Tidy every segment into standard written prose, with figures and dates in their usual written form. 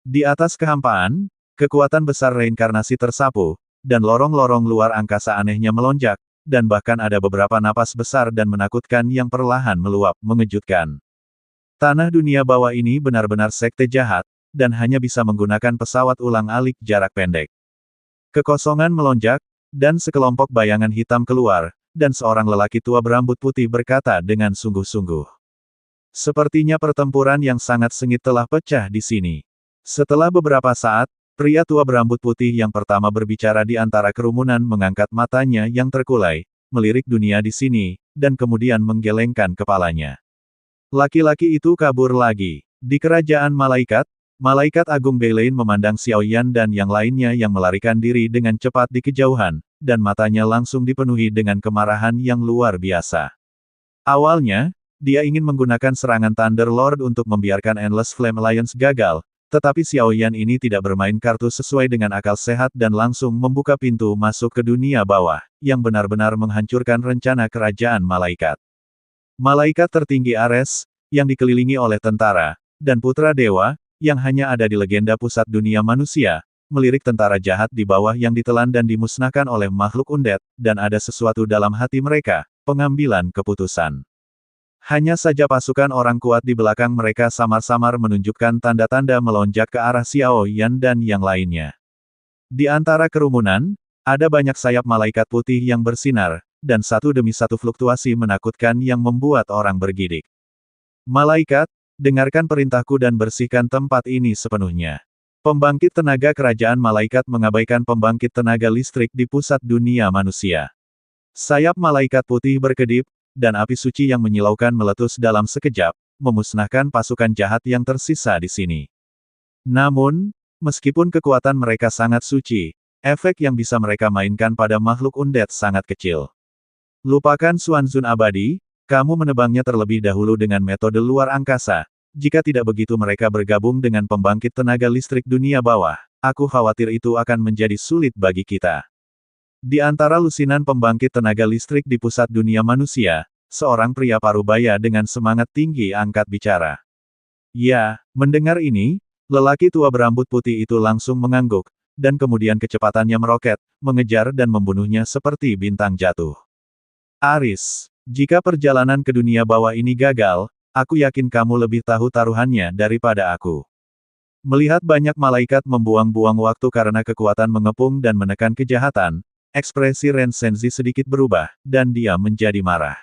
Di atas kehampaan, kekuatan besar reinkarnasi tersapu, dan lorong-lorong luar angkasa anehnya melonjak, dan bahkan ada beberapa napas besar dan menakutkan yang perlahan meluap, mengejutkan. Tanah dunia bawah ini benar-benar sekte jahat, dan hanya bisa menggunakan pesawat ulang-alik jarak pendek. Kekosongan melonjak, dan sekelompok bayangan hitam keluar, dan seorang lelaki tua berambut putih berkata dengan sungguh-sungguh. Sepertinya pertempuran yang sangat sengit telah pecah di sini. Setelah beberapa saat, pria tua berambut putih yang pertama berbicara di antara kerumunan mengangkat matanya yang terkulai, melirik dunia di sini, dan kemudian menggelengkan kepalanya. Laki-laki itu kabur lagi. Di kerajaan malaikat, Malaikat Agung Beilein memandang Xiao Yan dan yang lainnya yang melarikan diri dengan cepat di kejauhan, dan matanya langsung dipenuhi dengan kemarahan yang luar biasa. Awalnya, dia ingin menggunakan serangan Thunder Lord untuk membiarkan Endless Flame Alliance gagal, tetapi Xiao Yan ini tidak bermain kartu sesuai dengan akal sehat dan langsung membuka pintu masuk ke dunia bawah, yang benar-benar menghancurkan rencana kerajaan malaikat. Malaikat tertinggi Ares, yang dikelilingi oleh tentara, dan putra dewa, yang hanya ada di legenda pusat dunia manusia, melirik tentara jahat di bawah yang ditelan dan dimusnahkan oleh makhluk undead, dan ada sesuatu dalam hati mereka, pengambilan keputusan. Hanya saja pasukan orang kuat di belakang mereka samar-samar menunjukkan tanda-tanda melonjak ke arah Xiao Yan dan yang lainnya. Di antara kerumunan, ada banyak sayap malaikat putih yang bersinar, dan satu demi satu fluktuasi menakutkan yang membuat orang bergidik. Malaikat, dengarkan perintahku dan bersihkan tempat ini sepenuhnya. Pembangkit tenaga kerajaan malaikat mengabaikan pembangkit tenaga listrik di pusat dunia manusia. Sayap malaikat putih berkedip, dan api suci yang menyilaukan meletus dalam sekejap, memusnahkan pasukan jahat yang tersisa di sini. Namun, meskipun kekuatan mereka sangat suci, efek yang bisa mereka mainkan pada makhluk undead sangat kecil. Lupakan Xuanzun abadi, kamu menebangnya terlebih dahulu dengan metode luar angkasa. Jika tidak begitu mereka bergabung dengan pembangkit tenaga listrik dunia bawah, aku khawatir itu akan menjadi sulit bagi kita. Di antara lusinan pembangkit tenaga listrik di pusat dunia manusia, seorang pria parubaya dengan semangat tinggi angkat bicara. Ya, mendengar ini, lelaki tua berambut putih itu langsung mengangguk, dan kemudian kecepatannya meroket, mengejar dan membunuhnya seperti bintang jatuh. Aris, jika perjalanan ke dunia bawah ini gagal, aku yakin kamu lebih tahu taruhannya daripada aku. Melihat banyak malaikat membuang-buang waktu karena kekuatan mengepung dan menekan kejahatan, ekspresi Ren Senzi sedikit berubah, dan dia menjadi marah.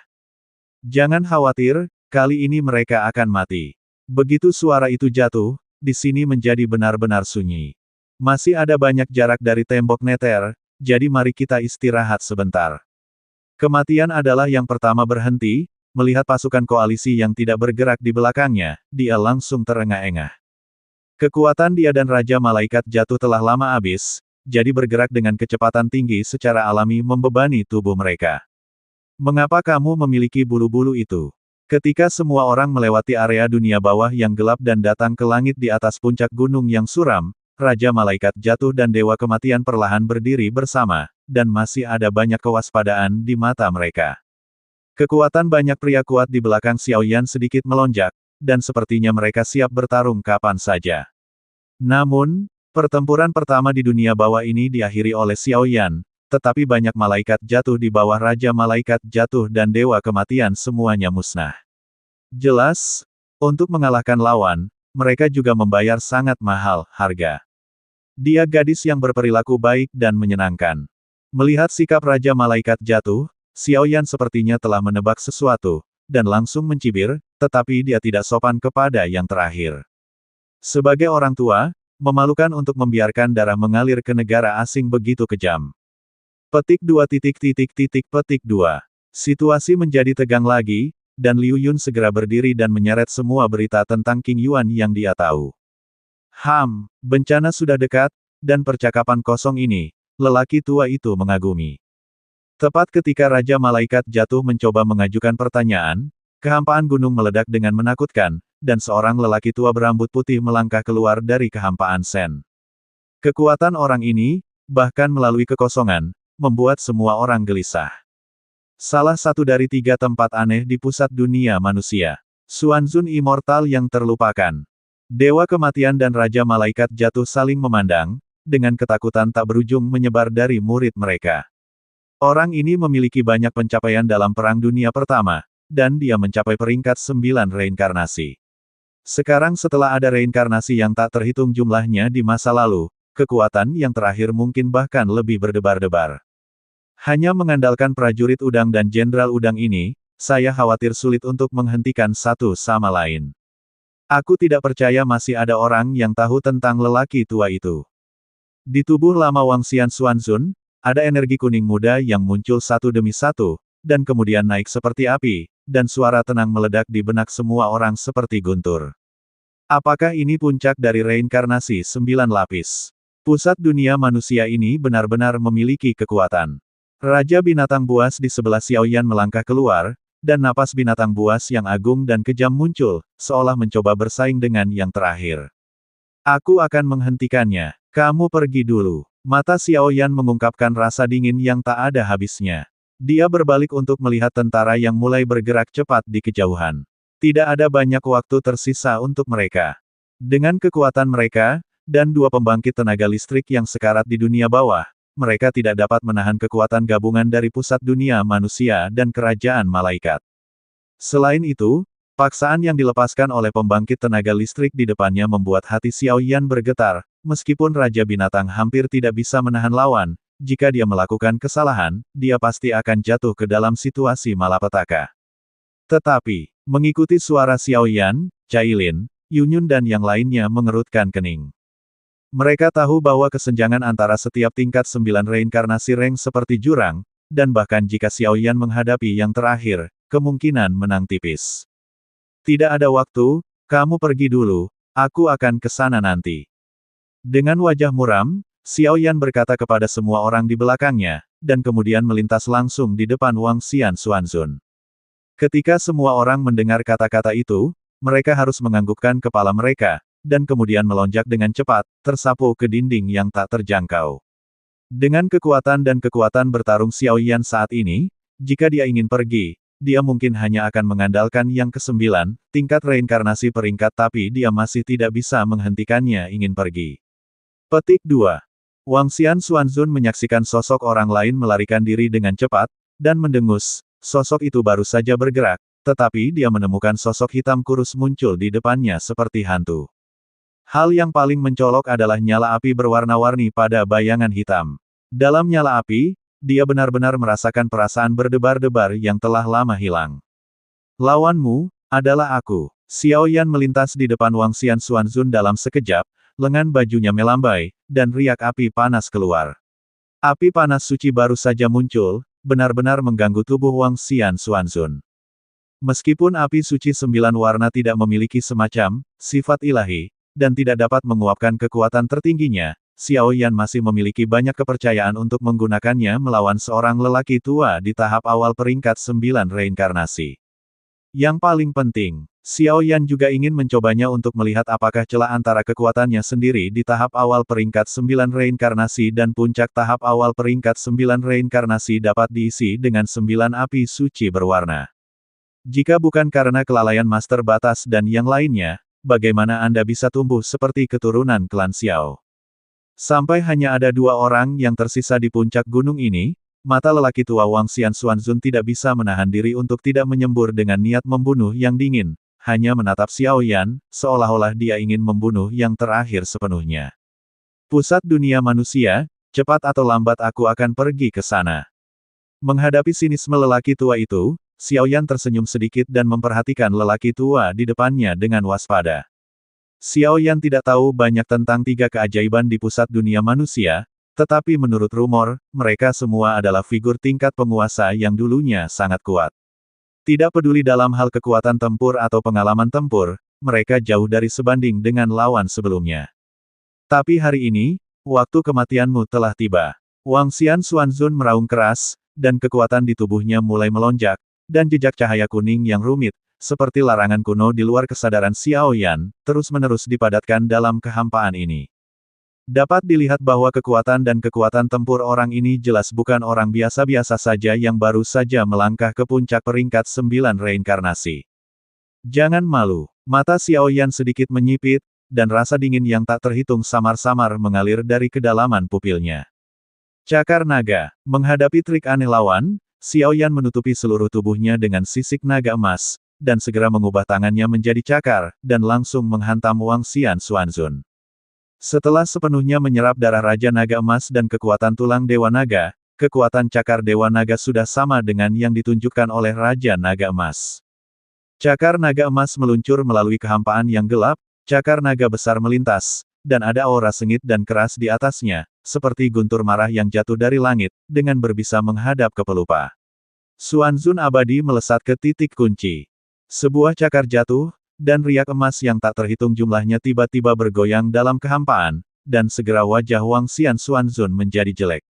Jangan khawatir, kali ini mereka akan mati. Begitu suara itu jatuh, di sini menjadi benar-benar sunyi. Masih ada banyak jarak dari tembok neter, jadi mari kita istirahat sebentar. Kematian adalah yang pertama berhenti, melihat pasukan koalisi yang tidak bergerak di belakangnya, dia langsung terengah-engah. Kekuatan dia dan Raja Malaikat Jatuh telah lama habis, jadi bergerak dengan kecepatan tinggi secara alami membebani tubuh mereka. Mengapa kamu memiliki bulu-bulu itu? Ketika semua orang melewati area dunia bawah yang gelap dan datang ke langit di atas puncak gunung yang suram, Raja Malaikat Jatuh dan Dewa Kematian perlahan berdiri bersama, dan masih ada banyak kewaspadaan di mata mereka. Kekuatan banyak pria kuat di belakang Xiao Yan sedikit melonjak, dan sepertinya mereka siap bertarung kapan saja. Namun, pertempuran pertama di dunia bawah ini diakhiri oleh Xiao Yan, tetapi banyak malaikat jatuh di bawah Raja Malaikat Jatuh dan Dewa Kematian semuanya musnah. Jelas, untuk mengalahkan lawan, mereka juga membayar sangat mahal harga. Dia gadis yang berperilaku baik dan menyenangkan. Melihat sikap Raja Malaikat Jatuh, Xiao Yan sepertinya telah menebak sesuatu, dan langsung mencibir, tetapi dia tidak sopan kepada yang terakhir. Sebagai orang tua, memalukan untuk membiarkan darah mengalir ke negara asing begitu kejam. Petik 2. Petik 2. Situasi menjadi tegang lagi, dan Liu Yun segera berdiri dan menyeret semua berita tentang King Yuan yang dia tahu. Bencana sudah dekat, dan percakapan kosong ini, lelaki tua itu mengagumi. Tepat ketika Raja Malaikat Jatuh mencoba mengajukan pertanyaan, kehampaan gunung meledak dengan menakutkan, dan seorang lelaki tua berambut putih melangkah keluar dari kehampaan Sen. Kekuatan orang ini, bahkan melalui kekosongan, membuat semua orang gelisah. Salah satu dari 3 tempat aneh di pusat dunia manusia. Xuanzun Immortal yang terlupakan. Dewa Kematian dan Raja Malaikat Jatuh saling memandang, dengan ketakutan tak berujung menyebar dari murid mereka. Orang ini memiliki banyak pencapaian dalam Perang Dunia Pertama, dan dia mencapai peringkat 9 reinkarnasi. Sekarang setelah ada reinkarnasi yang tak terhitung jumlahnya di masa lalu, kekuatan yang terakhir mungkin bahkan lebih berdebar-debar. Hanya mengandalkan prajurit udang dan jenderal udang ini, saya khawatir sulit untuk menghentikan satu sama lain. Aku tidak percaya masih ada orang yang tahu tentang lelaki tua itu. Di tubuh lama Wangxian Xuanzun, ada energi kuning muda yang muncul satu demi satu, dan kemudian naik seperti api, dan suara tenang meledak di benak semua orang seperti guntur. Apakah ini puncak dari reinkarnasi 9 lapis? Pusat dunia manusia ini benar-benar memiliki kekuatan. Raja binatang buas di sebelah Xiaoyan melangkah keluar, dan napas binatang buas yang agung dan kejam muncul, seolah mencoba bersaing dengan yang terakhir. Aku akan menghentikannya. Kamu pergi dulu. Mata Xiaoyan mengungkapkan rasa dingin yang tak ada habisnya. Dia berbalik untuk melihat tentara yang mulai bergerak cepat di kejauhan. Tidak ada banyak waktu tersisa untuk mereka. Dengan kekuatan mereka, dan 2 pembangkit tenaga listrik yang sekarat di dunia bawah, mereka tidak dapat menahan kekuatan gabungan dari pusat dunia manusia dan kerajaan malaikat. Selain itu, paksaan yang dilepaskan oleh pembangkit tenaga listrik di depannya membuat hati Xiaoyan bergetar, meskipun Raja Binatang hampir tidak bisa menahan lawan, jika dia melakukan kesalahan, dia pasti akan jatuh ke dalam situasi malapetaka. Tetapi, mengikuti suara Xiaoyan, Cailin, Yunyun dan yang lainnya mengerutkan kening. Mereka tahu bahwa kesenjangan antara setiap tingkat 9 reinkarnasi rank seperti jurang, dan bahkan jika Xiaoyan menghadapi yang terakhir, kemungkinan menang tipis. Tidak ada waktu, kamu pergi dulu, aku akan ke sana nanti. Dengan wajah muram, Xiaoyan berkata kepada semua orang di belakangnya, dan kemudian melintas langsung di depan Wangxian Xuanzun. Ketika semua orang mendengar kata-kata itu, mereka harus menganggukkan kepala mereka, dan kemudian melonjak dengan cepat, tersapu ke dinding yang tak terjangkau. Dengan kekuatan dan kekuatan bertarung Xiaoyan saat ini, jika dia ingin pergi, dia mungkin hanya akan mengandalkan yang ke-9, tingkat reinkarnasi peringkat tapi dia masih tidak bisa menghentikannya ingin pergi. Petik 2. Wangxian Xuanzun menyaksikan sosok orang lain melarikan diri dengan cepat, dan mendengus, sosok itu baru saja bergerak, tetapi dia menemukan sosok hitam kurus muncul di depannya seperti hantu. Hal yang paling mencolok adalah nyala api berwarna-warni pada bayangan hitam. Dalam nyala api, dia benar-benar merasakan perasaan berdebar-debar yang telah lama hilang. Lawanmu, adalah aku. Xiaoyan melintas di depan Wangxian Xuanzun dalam sekejap, lengan bajunya melambai, dan riak api panas keluar. Api panas suci baru saja muncul, benar-benar mengganggu tubuh Wangxian Xuanzun. Meskipun api suci 9 warna tidak memiliki semacam sifat ilahi, dan tidak dapat menguapkan kekuatan tertingginya, Xiaoyan masih memiliki banyak kepercayaan untuk menggunakannya melawan seorang lelaki tua di tahap awal peringkat 9 reinkarnasi. Yang paling penting, Xiaoyan juga ingin mencobanya untuk melihat apakah celah antara kekuatannya sendiri di tahap awal peringkat 9 reinkarnasi dan puncak tahap awal peringkat 9 reinkarnasi dapat diisi dengan 9 api suci berwarna. Jika bukan karena kelalaian Master Batas dan yang lainnya, bagaimana Anda bisa tumbuh seperti keturunan klan Xiao? Sampai hanya ada 2 orang yang tersisa di puncak gunung ini, mata lelaki tua Wangxian Xuanzun tidak bisa menahan diri untuk tidak menyembur dengan niat membunuh yang dingin, hanya menatap Xiaoyan, seolah-olah dia ingin membunuh yang terakhir sepenuhnya. Pusat dunia manusia, cepat atau lambat aku akan pergi ke sana. Menghadapi sinisme lelaki tua itu, Xiaoyan tersenyum sedikit dan memperhatikan lelaki tua di depannya dengan waspada. Xiaoyan tidak tahu banyak tentang 3 keajaiban di pusat dunia manusia, tetapi menurut rumor, mereka semua adalah figur tingkat penguasa yang dulunya sangat kuat. Tidak peduli dalam hal kekuatan tempur atau pengalaman tempur, mereka jauh dari sebanding dengan lawan sebelumnya. Tapi hari ini, waktu kematianmu telah tiba. Wangxian Xuanzun meraung keras, dan kekuatan di tubuhnya mulai melonjak, dan jejak cahaya kuning yang rumit, seperti larangan kuno di luar kesadaran Xiaoyan, terus-menerus dipadatkan dalam kehampaan ini. Dapat dilihat bahwa kekuatan dan kekuatan tempur orang ini jelas bukan orang biasa-biasa saja yang baru saja melangkah ke puncak peringkat 9 reinkarnasi. Jangan malu. Mata Xiaoyan sedikit menyipit, dan rasa dingin yang tak terhitung samar-samar mengalir dari kedalaman pupilnya. Cakar naga. Menghadapi trik aneh lawan, Xiao Yan menutupi seluruh tubuhnya dengan sisik naga emas, dan segera mengubah tangannya menjadi cakar, dan langsung menghantam Wang Xian Xuanzun. Setelah sepenuhnya menyerap darah Raja Naga Emas dan kekuatan tulang Dewa Naga, kekuatan cakar Dewa Naga sudah sama dengan yang ditunjukkan oleh Raja Naga Emas. Cakar naga emas meluncur melalui kehampaan yang gelap, cakar naga besar melintas, dan ada aura sengit dan keras di atasnya, seperti guntur marah yang jatuh dari langit, dengan berbisa menghadap ke pelupa. Xuanzun abadi melesat ke titik kunci. Sebuah cakar jatuh, dan riak emas yang tak terhitung jumlahnya tiba-tiba bergoyang dalam kehampaan, dan segera wajah Wang Xian Xuanzun menjadi jelek.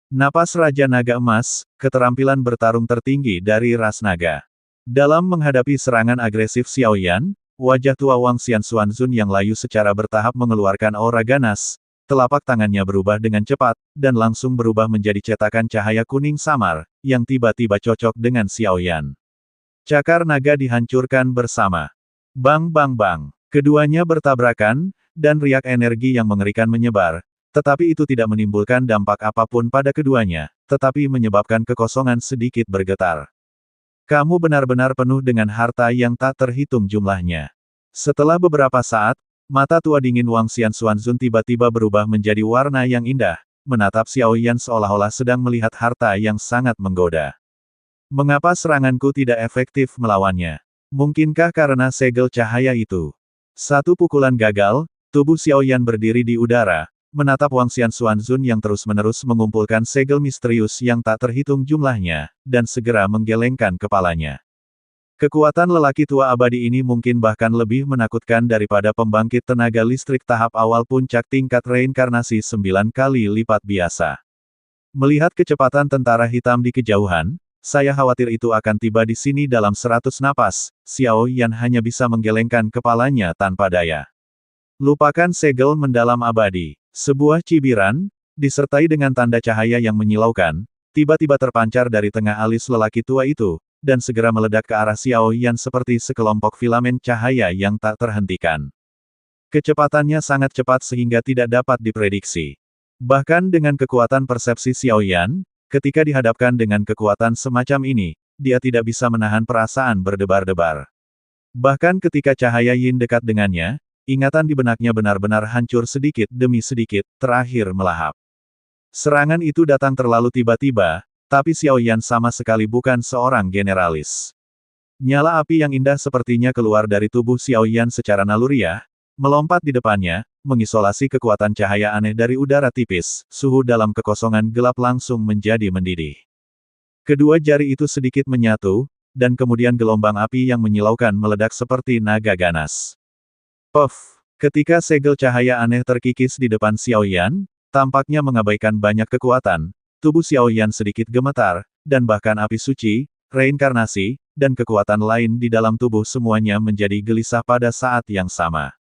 Napas Raja Naga Emas, keterampilan bertarung tertinggi dari ras naga. Dalam menghadapi serangan agresif Xiao Yan, wajah tua Wang Xian Xuanzun yang layu secara bertahap mengeluarkan aura ganas, telapak tangannya berubah dengan cepat, dan langsung berubah menjadi cetakan cahaya kuning samar, yang tiba-tiba cocok dengan Xiao Yan. Cakar naga dihancurkan bersama. Bang bang bang. Keduanya bertabrakan, dan riak energi yang mengerikan menyebar, tetapi itu tidak menimbulkan dampak apapun pada keduanya, tetapi menyebabkan kekosongan sedikit bergetar. Kamu benar-benar penuh dengan harta yang tak terhitung jumlahnya. Setelah beberapa saat, mata tua dingin Wang Xian Xuanzun tiba-tiba berubah menjadi warna yang indah, menatap Xiao Yan seolah-olah sedang melihat harta yang sangat menggoda. Mengapa seranganku tidak efektif melawannya? Mungkinkah karena segel cahaya itu? Satu pukulan gagal, tubuh Xiao Yan berdiri di udara, menatap Wang Xian Xuanzun yang terus-menerus mengumpulkan segel misterius yang tak terhitung jumlahnya, dan segera menggelengkan kepalanya. Kekuatan lelaki tua abadi ini mungkin bahkan lebih menakutkan daripada pembangkit tenaga listrik tahap awal puncak tingkat reinkarnasi 9 kali lipat biasa. Melihat kecepatan tentara hitam di kejauhan, saya khawatir itu akan tiba di sini dalam 100 napas. Xiao Yan hanya bisa menggelengkan kepalanya tanpa daya. Lupakan segel mendalam abadi. Sebuah cibiran, disertai dengan tanda cahaya yang menyilaukan, tiba-tiba terpancar dari tengah alis lelaki tua itu, dan segera meledak ke arah Xiao Yan seperti sekelompok filamen cahaya yang tak terhentikan. Kecepatannya sangat cepat sehingga tidak dapat diprediksi. Bahkan dengan kekuatan persepsi Xiao Yan, ketika dihadapkan dengan kekuatan semacam ini, dia tidak bisa menahan perasaan berdebar-debar. Bahkan ketika cahaya Yin dekat dengannya, ingatan di benaknya benar-benar hancur sedikit demi sedikit, terakhir melahap. Serangan itu datang terlalu tiba-tiba, tapi Xiao Yan sama sekali bukan seorang generalis. Nyala api yang indah sepertinya keluar dari tubuh Xiao Yan secara naluriah, melompat di depannya, mengisolasi kekuatan cahaya aneh dari udara tipis, suhu dalam kekosongan gelap langsung menjadi mendidih. Kedua jari itu sedikit menyatu, dan kemudian gelombang api yang menyilaukan meledak seperti naga ganas. Puff! Ketika segel cahaya aneh terkikis di depan Xiao Yan, tampaknya mengabaikan banyak kekuatan, tubuh Xiao Yan sedikit gemetar, dan bahkan api suci, reinkarnasi, dan kekuatan lain di dalam tubuh semuanya menjadi gelisah pada saat yang sama.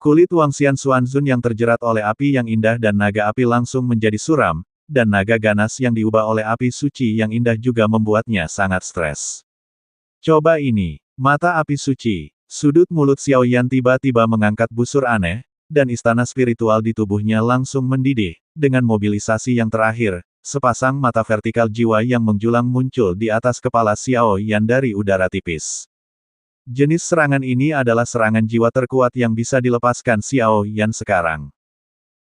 Kulit Wang Xian Xuanzun yang terjerat oleh api yang indah dan naga api langsung menjadi suram, dan naga ganas yang diubah oleh api suci yang indah juga membuatnya sangat stres. Coba ini, mata api suci. Sudut mulut Xiao Yan tiba-tiba mengangkat busur aneh, dan istana spiritual di tubuhnya langsung mendidih. Dengan mobilisasi yang terakhir, sepasang mata vertikal jiwa yang menjulang muncul di atas kepala Xiao Yan dari udara tipis. Jenis serangan ini adalah serangan jiwa terkuat yang bisa dilepaskan Xiao Yan sekarang.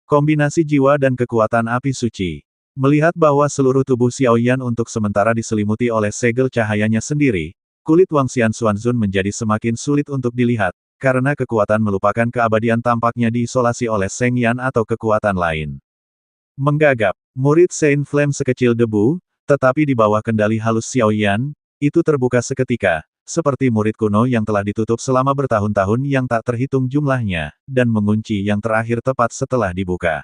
Kombinasi jiwa dan kekuatan api suci. Melihat bahwa seluruh tubuh Xiao Yan untuk sementara diselimuti oleh segel cahayanya sendiri, kulit Wang Xian Xuanzun menjadi semakin sulit untuk dilihat, karena kekuatan melupakan keabadian tampaknya diisolasi oleh Seng Yan atau kekuatan lain. Menggagap, murid Saint Flame sekecil debu, tetapi di bawah kendali halus Xiao Yan, itu terbuka seketika, seperti murid kuno yang telah ditutup selama bertahun-tahun yang tak terhitung jumlahnya, dan mengunci yang terakhir tepat setelah dibuka.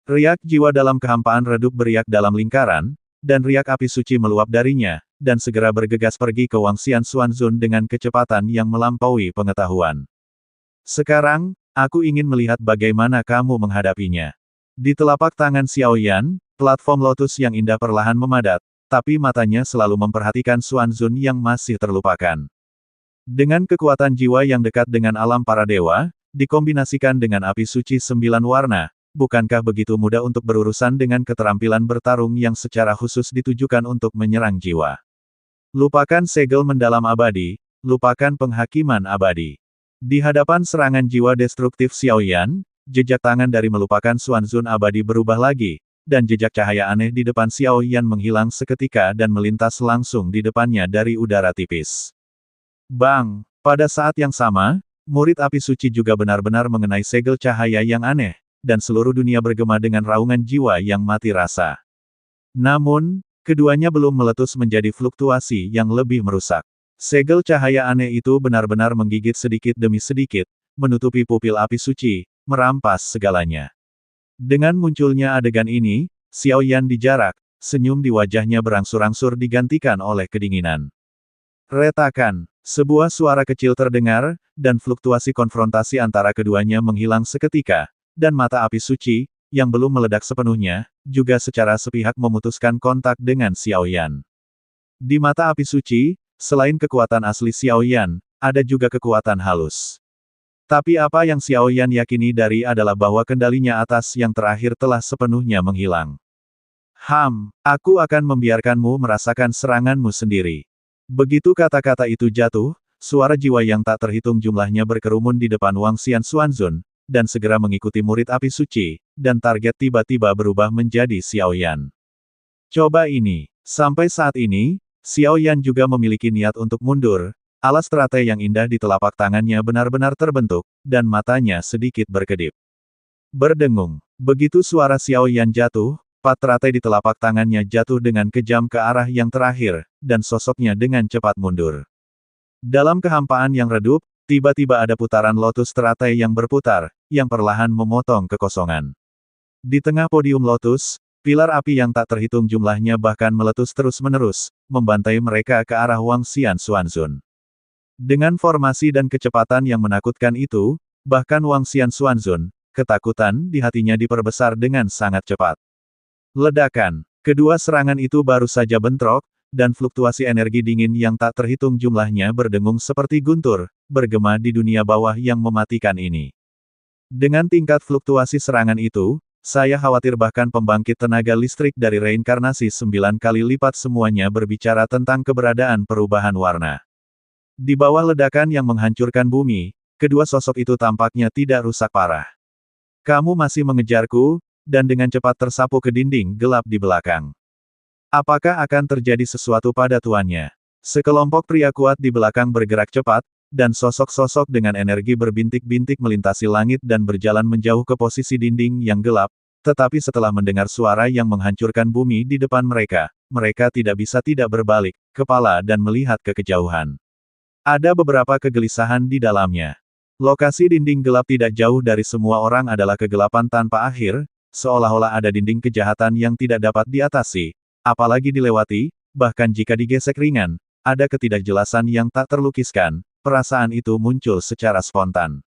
Riak jiwa dalam kehampaan redup beriak dalam lingkaran, dan riak api suci meluap darinya, dan segera bergegas pergi ke Wang Xian Xuanzun dengan kecepatan yang melampaui pengetahuan. Sekarang, aku ingin melihat bagaimana kamu menghadapinya. Di telapak tangan Xiao Yan, platform lotus yang indah perlahan memadat, tapi matanya selalu memperhatikan Xuanzun yang masih terlupakan. Dengan kekuatan jiwa yang dekat dengan alam para dewa, dikombinasikan dengan api suci 9 warna, bukankah begitu mudah untuk berurusan dengan keterampilan bertarung yang secara khusus ditujukan untuk menyerang jiwa? Lupakan segel mendalam abadi, lupakan penghakiman abadi. Di hadapan serangan jiwa destruktif Xiaoyan, jejak tangan dari melupakan Xuanzun abadi berubah lagi, dan jejak cahaya aneh di depan Xiaoyan menghilang seketika dan melintas langsung di depannya dari udara tipis. Bang! Pada saat yang sama, murid api suci juga benar-benar mengenai segel cahaya yang aneh, dan seluruh dunia bergema dengan raungan jiwa yang mati rasa. Namun, keduanya belum meletus menjadi fluktuasi yang lebih merusak. Segel cahaya aneh itu benar-benar menggigit sedikit demi sedikit, menutupi pupil api suci, merampas segalanya. Dengan munculnya adegan ini, Xiaoyan di jarak, senyum di wajahnya berangsur-angsur digantikan oleh kedinginan. Retakan, sebuah suara kecil terdengar, dan fluktuasi konfrontasi antara keduanya menghilang seketika, dan mata api suci, yang belum meledak sepenuhnya, juga secara sepihak memutuskan kontak dengan Xiaoyan. Di mata api suci, selain kekuatan asli Xiaoyan, ada juga kekuatan halus. Tapi apa yang Xiaoyan yakini dari adalah bahwa kendalinya atas yang terakhir telah sepenuhnya menghilang. Aku akan membiarkanmu merasakan seranganmu sendiri. Begitu kata-kata itu jatuh, suara jiwa yang tak terhitung jumlahnya berkerumun di depan Wang Xian Xuanzun, dan segera mengikuti murid api suci, dan target tiba-tiba berubah menjadi Xiaoyan. Coba ini, sampai saat ini, Xiaoyan juga memiliki niat untuk mundur, alas teratai yang indah di telapak tangannya benar-benar terbentuk, dan matanya sedikit berkedip. Berdengung, begitu suara Xiaoyan jatuh, pat teratai di telapak tangannya jatuh dengan kejam ke arah yang terakhir, dan sosoknya dengan cepat mundur. Dalam kehampaan yang redup, tiba-tiba ada putaran lotus teratai yang berputar, yang perlahan memotong kekosongan. Di tengah podium lotus, pilar api yang tak terhitung jumlahnya bahkan meletus terus-menerus, membantai mereka ke arah Wang Xian Xuanzun. Dengan formasi dan kecepatan yang menakutkan itu, bahkan Wang Xian Xuanzun, ketakutan di hatinya diperbesar dengan sangat cepat. Ledakan, kedua serangan itu baru saja bentrok, dan fluktuasi energi dingin yang tak terhitung jumlahnya berdengung seperti guntur, bergema di dunia bawah yang mematikan ini. Dengan tingkat fluktuasi serangan itu, saya khawatir bahkan pembangkit tenaga listrik dari reinkarnasi 9 kali lipat semuanya berbicara tentang keberadaan perubahan warna. Di bawah ledakan yang menghancurkan bumi, kedua sosok itu tampaknya tidak rusak parah. Kamu masih mengejarku, dan dengan cepat tersapu ke dinding gelap di belakang. Apakah akan terjadi sesuatu pada tuannya? Sekelompok pria kuat di belakang bergerak cepat, dan sosok-sosok dengan energi berbintik-bintik melintasi langit dan berjalan menjauh ke posisi dinding yang gelap, tetapi setelah mendengar suara yang menghancurkan bumi di depan mereka, mereka tidak bisa tidak berbalik kepala dan melihat ke kejauhan. Ada beberapa kegelisahan di dalamnya. Lokasi dinding gelap tidak jauh dari semua orang adalah kegelapan tanpa akhir, seolah-olah ada dinding kejahatan yang tidak dapat diatasi, apalagi dilewati, bahkan jika digesek ringan, ada ketidakjelasan yang tak terlukiskan. Perasaan itu muncul secara spontan.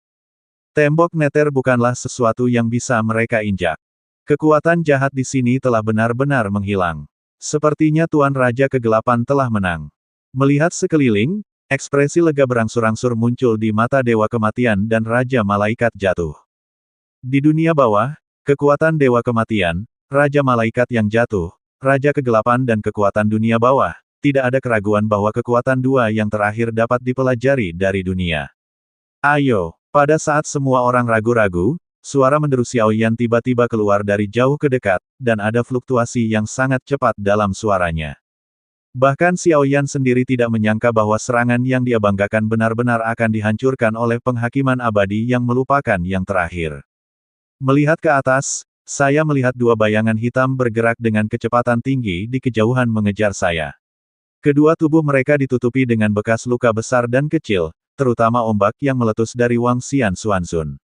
Tembok neter bukanlah sesuatu yang bisa mereka injak. Kekuatan jahat di sini telah benar-benar menghilang. Sepertinya Tuan Raja Kegelapan telah menang. Melihat sekeliling, ekspresi lega berangsur-angsur muncul di mata Dewa Kematian dan Raja Malaikat jatuh. Di dunia bawah, kekuatan Dewa Kematian, Raja Malaikat yang jatuh, Raja Kegelapan dan kekuatan dunia bawah, tidak ada keraguan bahwa kekuatan dua yang terakhir dapat dipelajari dari dunia. Ayo, pada saat semua orang ragu-ragu, suara menderu Xiaoyan tiba-tiba keluar dari jauh ke dekat, dan ada fluktuasi yang sangat cepat dalam suaranya. Bahkan Xiaoyan sendiri tidak menyangka bahwa serangan yang dia banggakan benar-benar akan dihancurkan oleh penghakiman abadi yang melupakan yang terakhir. Melihat ke atas, saya melihat dua bayangan hitam bergerak dengan kecepatan tinggi di kejauhan mengejar saya. Kedua tubuh mereka ditutupi dengan bekas luka besar dan kecil, terutama ombak yang meletus dari Wang Xian Xuanzun.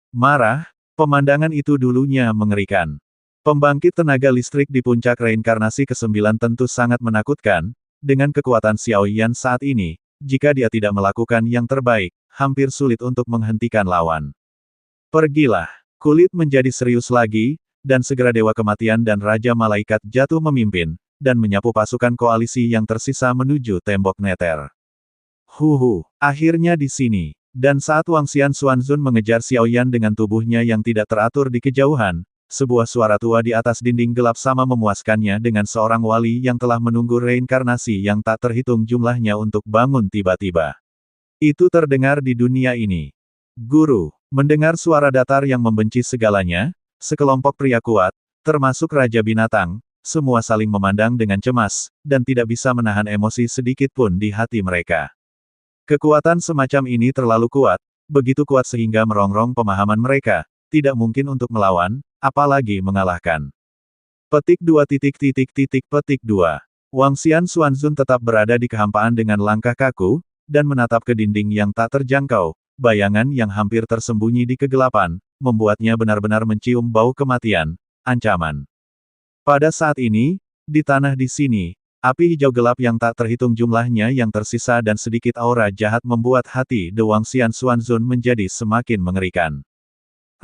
Marah, pemandangan itu dulunya mengerikan. Pembangkit tenaga listrik di puncak reinkarnasi ke-9 tentu sangat menakutkan, dengan kekuatan Xiaoyan saat ini, jika dia tidak melakukan yang terbaik, hampir sulit untuk menghentikan lawan. Pergilah, kulit menjadi serius lagi, dan segera Dewa Kematian dan Raja Malaikat jatuh memimpin, dan menyapu pasukan koalisi yang tersisa menuju tembok neter. Akhirnya di sini. Dan saat Wangxian Xuanzun mengejar Xiaoyan dengan tubuhnya yang tidak teratur di kejauhan, sebuah suara tua di atas dinding gelap sama memuaskannya dengan seorang wali yang telah menunggu reinkarnasi yang tak terhitung jumlahnya untuk bangun tiba-tiba. Itu terdengar di dunia ini. Guru, mendengar suara datar yang membenci segalanya, sekelompok pria kuat, termasuk Raja Binatang, semua saling memandang dengan cemas, dan tidak bisa menahan emosi sedikit pun di hati mereka. Kekuatan semacam ini terlalu kuat, begitu kuat sehingga merongrong pemahaman mereka, tidak mungkin untuk melawan, apalagi mengalahkan. Petik 2. Wangxian Xuanzun tetap berada di kehampaan dengan langkah kaku, dan menatap ke dinding yang tak terjangkau, bayangan yang hampir tersembunyi di kegelapan, membuatnya benar-benar mencium bau kematian, ancaman. Pada saat ini, di tanah di sini, api hijau gelap yang tak terhitung jumlahnya yang tersisa dan sedikit aura jahat membuat hati The Wangxian Xuanzun menjadi semakin mengerikan.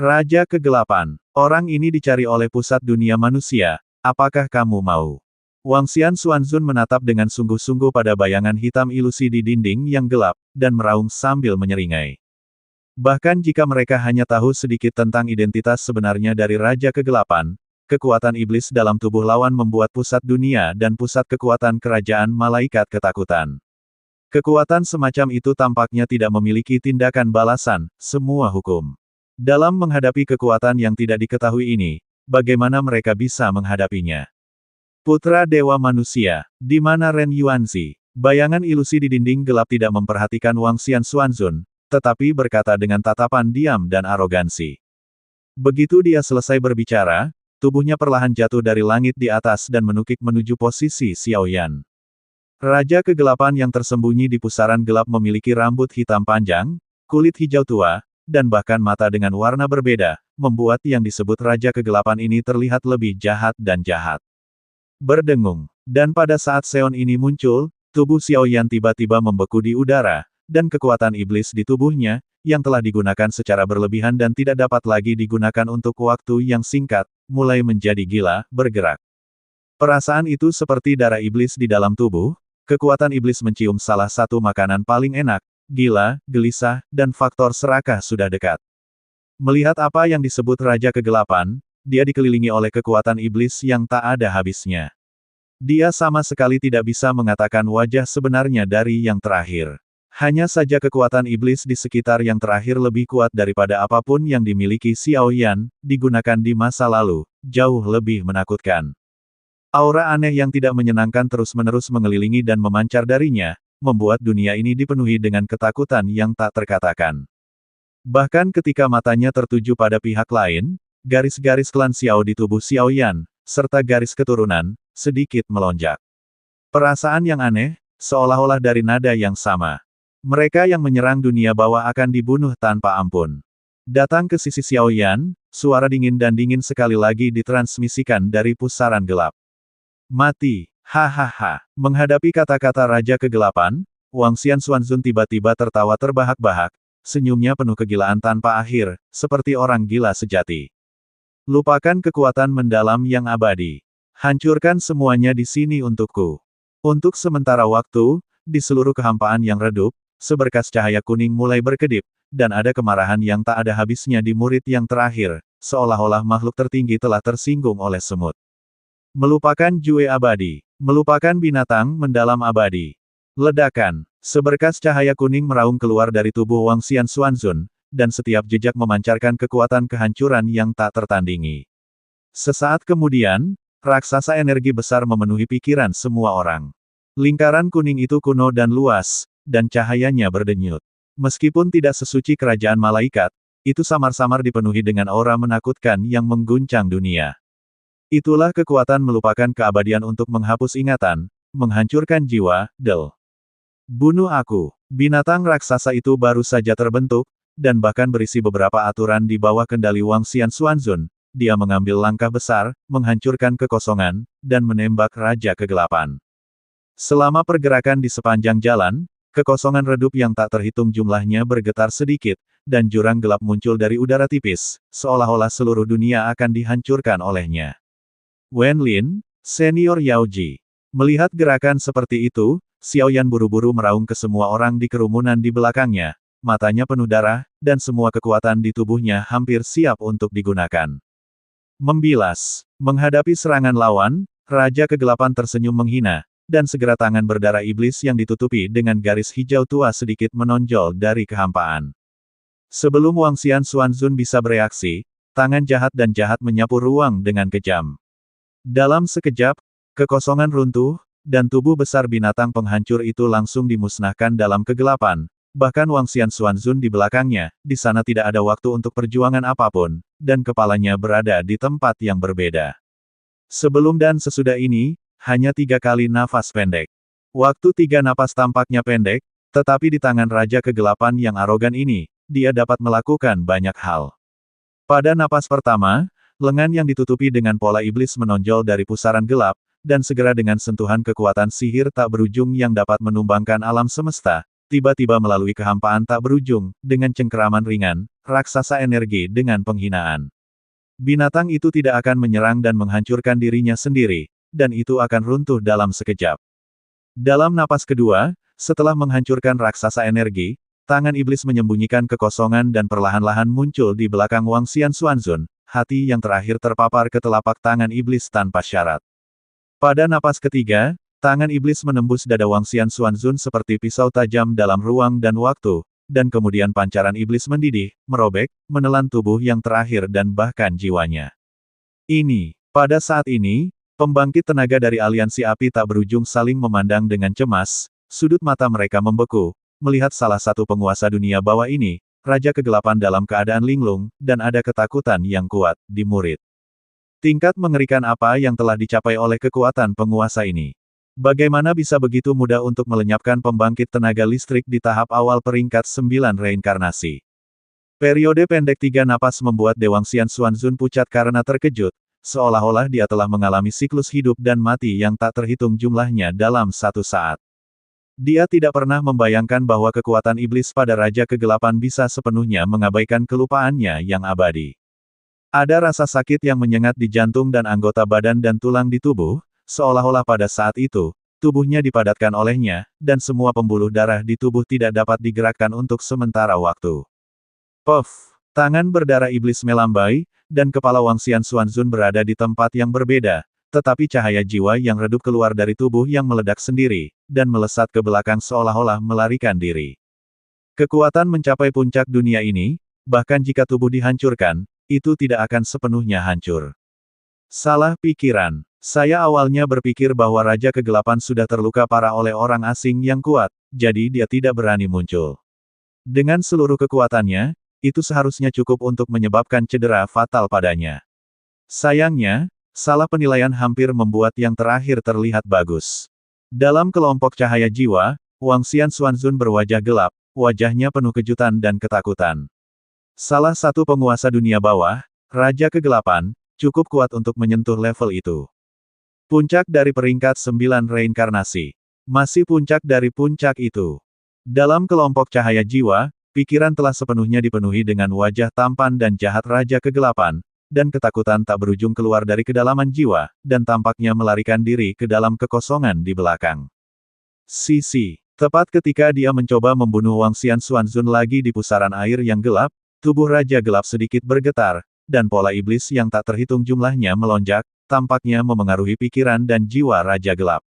Raja Kegelapan, orang ini dicari oleh pusat dunia manusia, apakah kamu mau? Wangxian Xuanzun menatap dengan sungguh-sungguh pada bayangan hitam ilusi di dinding yang gelap, dan meraung sambil menyeringai. Bahkan jika mereka hanya tahu sedikit tentang identitas sebenarnya dari Raja Kegelapan, kekuatan iblis dalam tubuh lawan membuat pusat dunia dan pusat kekuatan kerajaan malaikat ketakutan. Kekuatan semacam itu tampaknya tidak memiliki tindakan balasan, semua hukum. Dalam menghadapi kekuatan yang tidak diketahui ini, bagaimana mereka bisa menghadapinya? Putra Dewa Manusia, di mana Ren Yuanzi? Bayangan ilusi di dinding gelap tidak memperhatikan Wangxian Xuanzun, tetapi berkata dengan tatapan diam dan arogansi. Begitu dia selesai berbicara, tubuhnya perlahan jatuh dari langit di atas dan menukik menuju posisi Xiaoyan. Raja Kegelapan yang tersembunyi di pusaran gelap memiliki rambut hitam panjang, kulit hijau tua, dan bahkan mata dengan warna berbeda, membuat yang disebut Raja Kegelapan ini terlihat lebih jahat dan jahat. Berdengung. Dan pada saat Seon ini muncul, tubuh Xiaoyan tiba-tiba membeku di udara, dan kekuatan iblis di tubuhnya, yang telah digunakan secara berlebihan dan tidak dapat lagi digunakan untuk waktu yang singkat, mulai menjadi gila, bergerak. Perasaan itu seperti darah iblis di dalam tubuh, kekuatan iblis mencium salah satu makanan paling enak, gila, gelisah, dan faktor serakah sudah dekat. Melihat apa yang disebut Raja Kegelapan, dia dikelilingi oleh kekuatan iblis yang tak ada habisnya. Dia sama sekali tidak bisa mengatakan wajah sebenarnya dari yang terakhir. Hanya saja kekuatan iblis di sekitar yang terakhir lebih kuat daripada apapun yang dimiliki Xiaoyan, digunakan di masa lalu, jauh lebih menakutkan. Aura aneh yang tidak menyenangkan terus-menerus mengelilingi dan memancar darinya, membuat dunia ini dipenuhi dengan ketakutan yang tak terkatakan. Bahkan ketika matanya tertuju pada pihak lain, garis-garis klan Xiao di tubuh Xiaoyan, serta garis keturunan, sedikit melonjak. Perasaan yang aneh, seolah-olah dari nada yang sama. Mereka yang menyerang dunia bawah akan dibunuh tanpa ampun. Datang ke sisi Xiaoyan, suara dingin dan dingin sekali lagi ditransmisikan dari pusaran gelap. Mati, hahaha. Menghadapi kata-kata Raja Kegelapan, Wangxian Xuanzun tiba-tiba tertawa terbahak-bahak, senyumnya penuh kegilaan tanpa akhir, seperti orang gila sejati. Lupakan kekuatan mendalam yang abadi. Hancurkan semuanya di sini untukku. Untuk sementara waktu, di seluruh kehampaan yang redup, seberkas cahaya kuning mulai berkedip, dan ada kemarahan yang tak ada habisnya di murid yang terakhir, seolah-olah makhluk tertinggi telah tersinggung oleh semut. Melupakan Jue abadi. Melupakan binatang mendalam abadi. Ledakan. Seberkas cahaya kuning meraung keluar dari tubuh Wangxian Xuanzun, dan setiap jejak memancarkan kekuatan kehancuran yang tak tertandingi. Sesaat kemudian, raksasa energi besar memenuhi pikiran semua orang. Lingkaran kuning itu kuno dan luas, dan cahayanya berdenyut. Meskipun tidak sesuci kerajaan malaikat, itu samar-samar dipenuhi dengan aura menakutkan yang mengguncang dunia. Itulah kekuatan melupakan keabadian untuk menghapus ingatan, menghancurkan jiwa, Del. Bunuh aku. Binatang raksasa itu baru saja terbentuk, dan bahkan berisi beberapa aturan di bawah kendali Wangxian Xuanzun. Dia mengambil langkah besar, menghancurkan kekosongan, dan menembak Raja Kegelapan. Selama pergerakan di sepanjang jalan, kekosongan redup yang tak terhitung jumlahnya bergetar sedikit, dan jurang gelap muncul dari udara tipis, seolah-olah seluruh dunia akan dihancurkan olehnya. Wen Lin, senior Yaoji. Melihat gerakan seperti itu, Xiaoyan buru-buru meraung ke semua orang di kerumunan di belakangnya, matanya penuh darah, dan semua kekuatan di tubuhnya hampir siap untuk digunakan. Membilas. Menghadapi serangan lawan, Raja Kegelapan tersenyum menghina, dan segera tangan berdarah iblis yang ditutupi dengan garis hijau tua sedikit menonjol dari kehampaan. Sebelum Wang Xian Xuanzun bisa bereaksi, tangan jahat dan jahat menyapu ruang dengan kejam. Dalam sekejap, kekosongan runtuh, dan tubuh besar binatang penghancur itu langsung dimusnahkan dalam kegelapan. Bahkan Wang Xian Xuanzun di belakangnya, di sana tidak ada waktu untuk perjuangan apapun, dan kepalanya berada di tempat yang berbeda. Sebelum dan sesudah ini, hanya 3 kali nafas pendek. Waktu 3 napas tampaknya pendek, tetapi di tangan Raja Kegelapan yang arogan ini, dia dapat melakukan banyak hal. Pada napas pertama, lengan yang ditutupi dengan pola iblis menonjol dari pusaran gelap, dan segera dengan sentuhan kekuatan sihir tak berujung yang dapat menumbangkan alam semesta, tiba-tiba melalui kehampaan tak berujung, dengan cengkeraman ringan, raksasa energi dengan penghinaan. Binatang itu tidak akan menyerang dan menghancurkan dirinya sendiri, dan itu akan runtuh dalam sekejap. Dalam napas kedua, setelah menghancurkan raksasa energi, tangan iblis menyembunyikan kekosongan dan perlahan-lahan muncul di belakang Wang Xian Xuanzun, hati yang terakhir terpapar ke telapak tangan iblis tanpa syarat. Pada napas ketiga, tangan iblis menembus dada Wang Xian Xuanzun seperti pisau tajam dalam ruang dan waktu, dan kemudian pancaran iblis mendidih, merobek, menelan tubuh yang terakhir dan bahkan jiwanya. Pada saat ini, pembangkit tenaga dari aliansi api tak berujung saling memandang dengan cemas, sudut mata mereka membeku, melihat salah satu penguasa dunia bawah ini, Raja Kegelapan dalam keadaan linglung, dan ada ketakutan yang kuat di murid. Tingkat mengerikan apa yang telah dicapai oleh kekuatan penguasa ini? Bagaimana bisa begitu mudah untuk melenyapkan pembangkit tenaga listrik di tahap awal peringkat 9 reinkarnasi? Periode pendek 3 napas membuat Wang Xian Xuanzun pucat karena terkejut, seolah-olah dia telah mengalami siklus hidup dan mati yang tak terhitung jumlahnya dalam satu saat. Dia tidak pernah membayangkan bahwa kekuatan iblis pada Raja Kegelapan bisa sepenuhnya mengabaikan kelupaannya yang abadi. Ada rasa sakit yang menyengat di jantung dan anggota badan dan tulang di tubuh, seolah-olah pada saat itu, tubuhnya dipadatkan olehnya, dan semua pembuluh darah di tubuh tidak dapat digerakkan untuk sementara waktu. Puff! Tangan berdarah iblis melambai, dan kepala Wang Xian Xuanzun berada di tempat yang berbeda, tetapi cahaya jiwa yang redup keluar dari tubuh yang meledak sendiri, dan melesat ke belakang seolah-olah melarikan diri. Kekuatan mencapai puncak dunia ini, bahkan jika tubuh dihancurkan, itu tidak akan sepenuhnya hancur. Salah pikiran. Saya awalnya berpikir bahwa Raja Kegelapan sudah terluka parah oleh orang asing yang kuat, jadi dia tidak berani muncul. Dengan seluruh kekuatannya, itu seharusnya cukup untuk menyebabkan cedera fatal padanya. Sayangnya, salah penilaian hampir membuat yang terakhir terlihat bagus. Dalam kelompok cahaya jiwa, Wang Xian Xuanzun berwajah gelap, wajahnya penuh kejutan dan ketakutan. Salah satu penguasa dunia bawah, Raja Kegelapan, cukup kuat untuk menyentuh level itu. Puncak dari peringkat 9 reinkarnasi. Masih puncak dari puncak itu. Dalam kelompok cahaya jiwa, pikiran telah sepenuhnya dipenuhi dengan wajah tampan dan jahat Raja Kegelapan, dan ketakutan tak berujung keluar dari kedalaman jiwa, dan tampaknya melarikan diri ke dalam kekosongan di belakang. Tepat ketika dia mencoba membunuh Wang Xian Xuanzun lagi di pusaran air yang gelap, tubuh Raja Gelap sedikit bergetar, dan pola iblis yang tak terhitung jumlahnya melonjak, tampaknya memengaruhi pikiran dan jiwa Raja Gelap.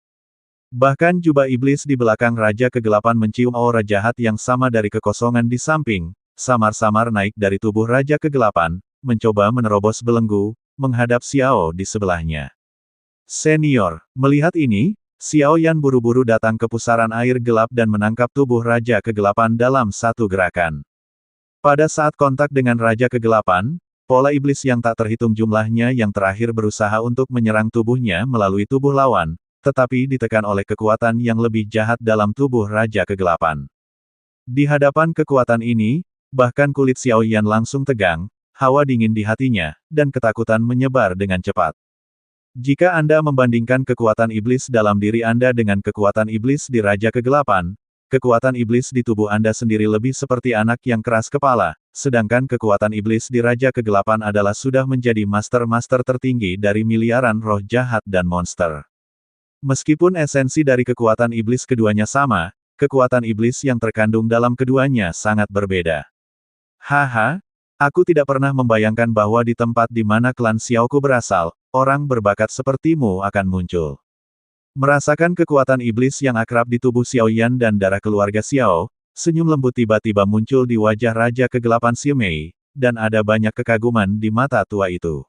Bahkan jubah iblis di belakang Raja Kegelapan mencium aura jahat yang sama dari kekosongan di samping, samar-samar naik dari tubuh Raja Kegelapan, mencoba menerobos belenggu, menghadap Xiao di sebelahnya. Senior, melihat ini, Xiao Yan buru-buru datang ke pusaran air gelap dan menangkap tubuh Raja Kegelapan dalam satu gerakan. Pada saat kontak dengan Raja Kegelapan, pola iblis yang tak terhitung jumlahnya yang terakhir berusaha untuk menyerang tubuhnya melalui tubuh lawan, tetapi ditekan oleh kekuatan yang lebih jahat dalam tubuh Raja Kegelapan. Di hadapan kekuatan ini, bahkan kulit Xiao Yan langsung tegang, hawa dingin di hatinya, dan ketakutan menyebar dengan cepat. Jika Anda membandingkan kekuatan iblis dalam diri Anda dengan kekuatan iblis di Raja Kegelapan, kekuatan iblis di tubuh Anda sendiri lebih seperti anak yang keras kepala, sedangkan kekuatan iblis di Raja Kegelapan adalah sudah menjadi master-master tertinggi dari miliaran roh jahat dan monster. Meskipun esensi dari kekuatan iblis keduanya sama, kekuatan iblis yang terkandung dalam keduanya sangat berbeda. Haha, aku tidak pernah membayangkan bahwa di tempat di mana klan Xiaoku berasal, orang berbakat sepertimu akan muncul. Merasakan kekuatan iblis yang akrab di tubuh Xiao Yan dan darah keluarga Xiao, senyum lembut tiba-tiba muncul di wajah Raja Kegelapan Ximei, dan ada banyak kekaguman di mata tua itu.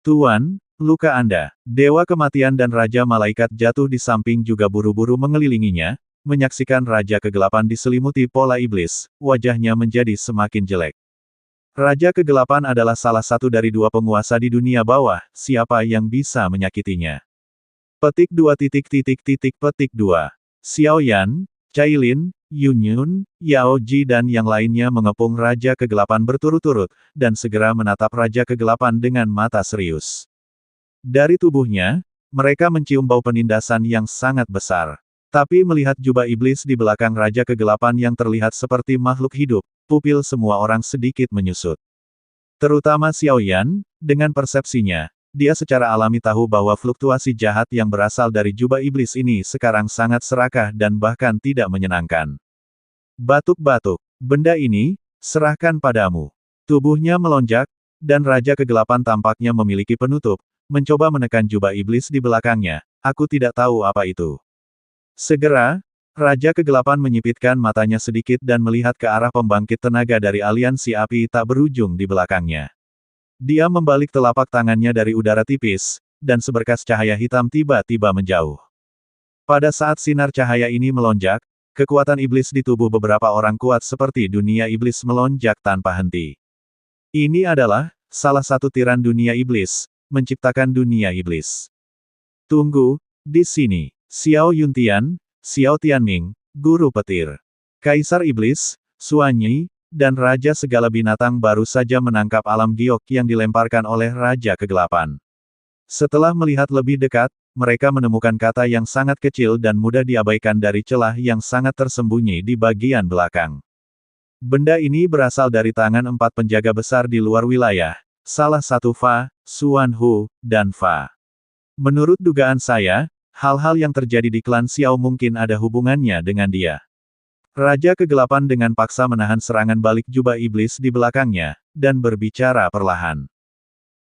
Tuan, luka Anda. Dewa Kematian dan Raja Malaikat jatuh di samping juga buru-buru mengelilinginya, menyaksikan Raja Kegelapan diselimuti pola iblis, wajahnya menjadi semakin jelek. Raja Kegelapan adalah salah satu dari dua penguasa di dunia bawah, siapa yang bisa menyakitinya? Petik 2. Xiao Yan, Cailin, Yunyun, Yao Ji dan yang lainnya mengepung Raja Kegelapan berturut-turut, dan segera menatap Raja Kegelapan dengan mata serius. Dari tubuhnya, mereka mencium bau penindasan yang sangat besar. Tapi melihat jubah iblis di belakang Raja Kegelapan yang terlihat seperti makhluk hidup, pupil semua orang sedikit menyusut. Terutama Xiao Yan, dengan persepsinya, dia secara alami tahu bahwa fluktuasi jahat yang berasal dari jubah iblis ini sekarang sangat serakah dan bahkan tidak menyenangkan. Batuk-batuk, benda ini, serahkan padamu. Tubuhnya melonjak, dan Raja Kegelapan tampaknya memiliki penutup, mencoba menekan jubah iblis di belakangnya. Aku tidak tahu apa itu. Segera, Raja Kegelapan menyipitkan matanya sedikit dan melihat ke arah pembangkit tenaga dari aliansi api tak berujung di belakangnya. Dia membalik telapak tangannya dari udara tipis, dan seberkas cahaya hitam tiba-tiba menjauh. Pada saat sinar cahaya ini melonjak, kekuatan iblis di tubuh beberapa orang kuat seperti dunia iblis melonjak tanpa henti. Ini adalah salah satu tiran dunia iblis, menciptakan dunia iblis. Tunggu, di sini. Xiao Yuntian, Xiao Tianming, Guru Petir. Kaisar Iblis, Xuan Yi, dan Raja Segala Binatang baru saja menangkap alam giok yang dilemparkan oleh Raja Kegelapan. Setelah melihat lebih dekat, mereka menemukan kata yang sangat kecil dan mudah diabaikan dari celah yang sangat tersembunyi di bagian belakang. Benda ini berasal dari tangan empat penjaga besar di luar wilayah, salah satu Fa, Xuan Hu, dan Fa. Menurut dugaan saya, hal-hal yang terjadi di klan Xiao mungkin ada hubungannya dengan dia. Raja Kegelapan dengan paksa menahan serangan balik jubah iblis di belakangnya, dan berbicara perlahan.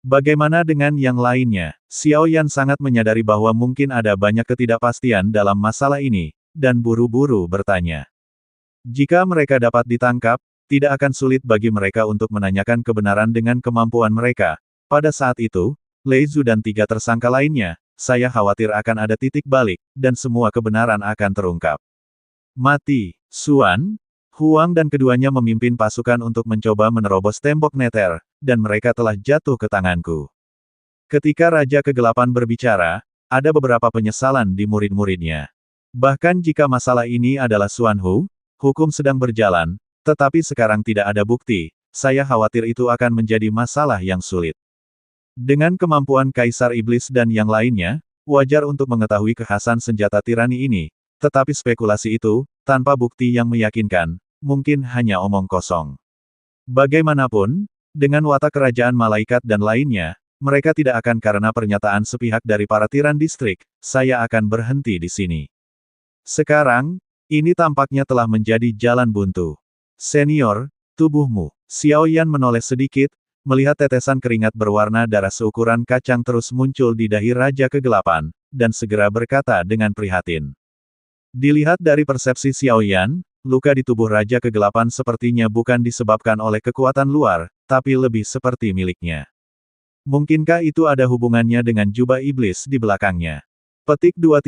Bagaimana dengan yang lainnya? Xiao Yan sangat menyadari bahwa mungkin ada banyak ketidakpastian dalam masalah ini, dan buru-buru bertanya. Jika mereka dapat ditangkap, tidak akan sulit bagi mereka untuk menanyakan kebenaran dengan kemampuan mereka. Pada saat itu, Lei Zhu dan tiga tersangka lainnya, saya khawatir akan ada titik balik, dan semua kebenaran akan terungkap. Mati, Xuan, Huang dan keduanya memimpin pasukan untuk mencoba menerobos tembok neter, dan mereka telah jatuh ke tanganku. Ketika Raja Kegelapan berbicara, ada beberapa penyesalan di murid-muridnya. Bahkan jika masalah ini adalah Xuan Hu, hukum sedang berjalan, tetapi sekarang tidak ada bukti, saya khawatir itu akan menjadi masalah yang sulit. Dengan kemampuan Kaisar Iblis dan yang lainnya, wajar untuk mengetahui kekhasan senjata tirani ini, tetapi spekulasi itu, tanpa bukti yang meyakinkan, mungkin hanya omong kosong. Bagaimanapun, dengan watak kerajaan malaikat dan lainnya, mereka tidak akan karena pernyataan sepihak dari para tiran distrik, saya akan berhenti di sini. Sekarang, ini tampaknya telah menjadi jalan buntu. Senior, tubuhmu. Xiao Yan menoleh sedikit, melihat tetesan keringat berwarna darah seukuran kacang terus muncul di dahi Raja Kegelapan, dan segera berkata dengan prihatin. Dilihat dari persepsi Xiao Yan, luka di tubuh Raja Kegelapan sepertinya bukan disebabkan oleh kekuatan luar, tapi lebih seperti miliknya. Mungkinkah itu ada hubungannya dengan jubah iblis di belakangnya? Petik 2.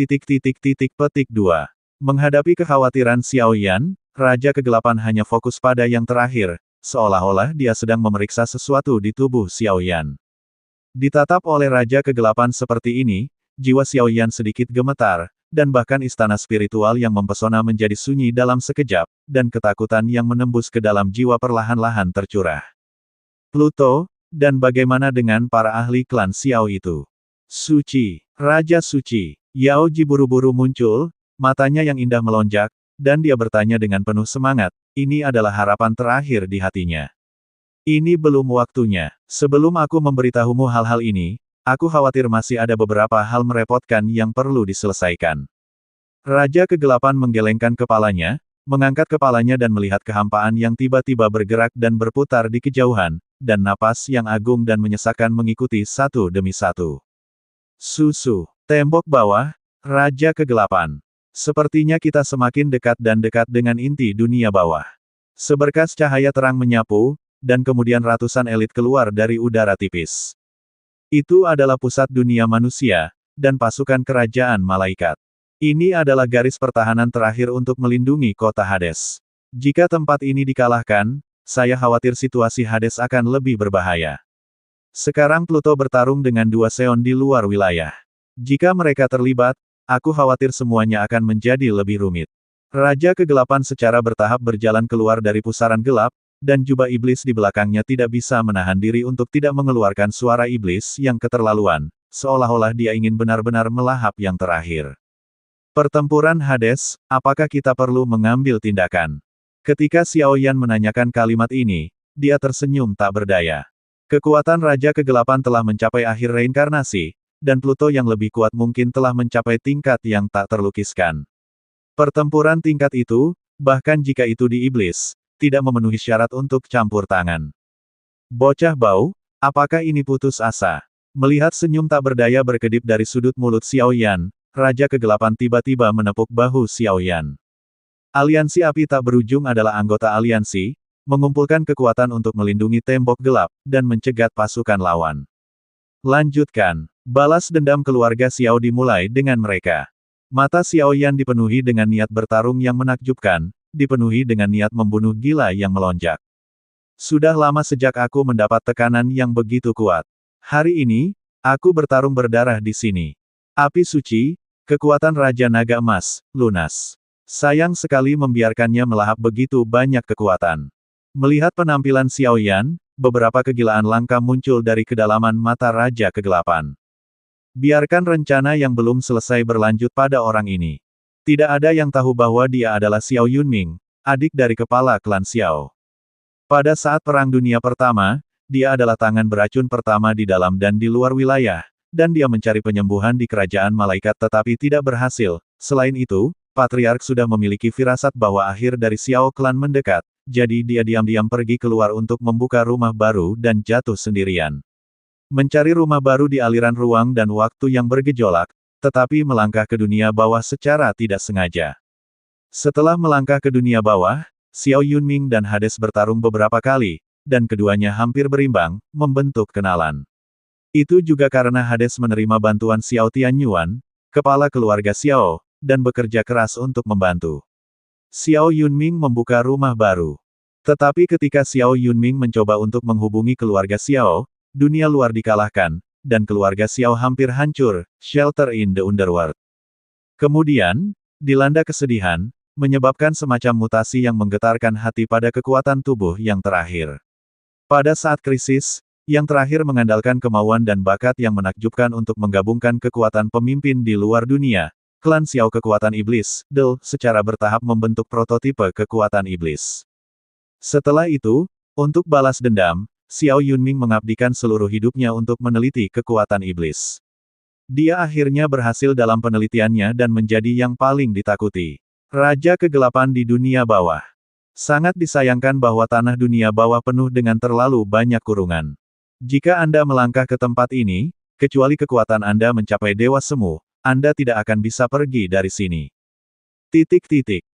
Menghadapi kekhawatiran Xiao Yan, Raja Kegelapan hanya fokus pada yang terakhir, seolah-olah dia sedang memeriksa sesuatu di tubuh Xiao Yan. Ditatap oleh Raja Kegelapan seperti ini, jiwa Xiao Yan sedikit gemetar, dan bahkan istana spiritual yang mempesona menjadi sunyi dalam sekejap, dan ketakutan yang menembus ke dalam jiwa perlahan-lahan tercurah. Pluto, dan bagaimana dengan para ahli klan Xiao itu? Suci, Raja Suci, Yao Ji buru-buru muncul, matanya yang indah melonjak, dan dia bertanya dengan penuh semangat, ini adalah harapan terakhir di hatinya. Ini belum waktunya. Sebelum aku memberitahumu hal-hal ini, aku khawatir masih ada beberapa hal merepotkan yang perlu diselesaikan. Raja Kegelapan menggelengkan kepalanya, mengangkat kepalanya dan melihat kehampaan yang tiba-tiba bergerak dan berputar di kejauhan, dan napas yang agung dan menyesakkan mengikuti satu demi satu. Susu. Tembok bawah, Raja Kegelapan. Sepertinya kita semakin dekat dan dekat dengan inti dunia bawah. Seberkas cahaya terang menyapu, dan kemudian ratusan elit keluar dari udara tipis. Itu adalah pusat dunia manusia, dan pasukan kerajaan malaikat. Ini adalah garis pertahanan terakhir untuk melindungi kota Hades. Jika tempat ini dikalahkan, saya khawatir situasi Hades akan lebih berbahaya. Sekarang Pluto bertarung dengan dua Seon di luar wilayah. Jika mereka terlibat, aku khawatir semuanya akan menjadi lebih rumit. Raja Kegelapan secara bertahap berjalan keluar dari pusaran gelap, dan jubah iblis di belakangnya tidak bisa menahan diri untuk tidak mengeluarkan suara iblis yang keterlaluan, seolah-olah dia ingin benar-benar melahap yang terakhir. Pertempuran Hades, apakah kita perlu mengambil tindakan? Ketika Xiao Yan menanyakan kalimat ini, dia tersenyum tak berdaya. Kekuatan Raja Kegelapan telah mencapai akhir reinkarnasi, dan Pluto yang lebih kuat mungkin telah mencapai tingkat yang tak terlukiskan. Pertempuran tingkat itu, bahkan jika itu di iblis, tidak memenuhi syarat untuk campur tangan. Bocah bau, apakah ini putus asa? Melihat senyum tak berdaya berkedip dari sudut mulut Xiao Yan, Raja Kegelapan tiba-tiba menepuk bahu Xiao Yan. Aliansi Api Tak Berujung adalah anggota aliansi, mengumpulkan kekuatan untuk melindungi tembok gelap, dan mencegat pasukan lawan. Lanjutkan. Balas dendam keluarga Xiao dimulai dengan mereka. Mata Xiao Yan dipenuhi dengan niat bertarung yang menakjubkan, dipenuhi dengan niat membunuh gila yang melonjak. Sudah lama sejak aku mendapat tekanan yang begitu kuat. Hari ini, aku bertarung berdarah di sini. Api suci, kekuatan Raja Naga Emas, lunas. Sayang sekali membiarkannya melahap begitu banyak kekuatan. Melihat penampilan Xiao Yan, beberapa kegilaan langka muncul dari kedalaman mata Raja Kegelapan. Biarkan rencana yang belum selesai berlanjut pada orang ini. Tidak ada yang tahu bahwa dia adalah Xiao Yunming, adik dari kepala klan Xiao. Pada saat Perang Dunia Pertama, dia adalah tangan beracun pertama di dalam dan di luar wilayah, dan dia mencari penyembuhan di kerajaan malaikat tetapi tidak berhasil. Selain itu, Patriark sudah memiliki firasat bahwa akhir dari Xiao klan mendekat, jadi dia diam-diam pergi keluar untuk membuka rumah baru dan jatuh sendirian. Mencari rumah baru di aliran ruang dan waktu yang bergejolak, tetapi melangkah ke dunia bawah secara tidak sengaja. Setelah melangkah ke dunia bawah, Xiao Yunming dan Hades bertarung beberapa kali, dan keduanya hampir berimbang, membentuk kenalan. Itu juga karena Hades menerima bantuan Xiao Tianyuan, kepala keluarga Xiao, dan bekerja keras untuk membantu. Xiao Yunming membuka rumah baru. Tetapi ketika Xiao Yunming mencoba untuk menghubungi keluarga Xiao, dunia luar dikalahkan, dan keluarga Xiao hampir hancur, shelter in the underworld. Kemudian, dilanda kesedihan, menyebabkan semacam mutasi yang menggetarkan hati pada kekuatan tubuh yang terakhir. Pada saat krisis, yang terakhir mengandalkan kemauan dan bakat yang menakjubkan untuk menggabungkan kekuatan pemimpin di luar dunia, klan Xiao kekuatan iblis, DL, secara bertahap membentuk prototipe kekuatan iblis. Setelah itu, untuk balas dendam, Xiao Yunming mengabdikan seluruh hidupnya untuk meneliti kekuatan iblis. Dia akhirnya berhasil dalam penelitiannya dan menjadi yang paling ditakuti. Raja Kegelapan di dunia bawah. Sangat disayangkan bahwa tanah dunia bawah penuh dengan terlalu banyak kurungan. Jika Anda melangkah ke tempat ini, kecuali kekuatan Anda mencapai Dewa Semu, Anda tidak akan bisa pergi dari sini.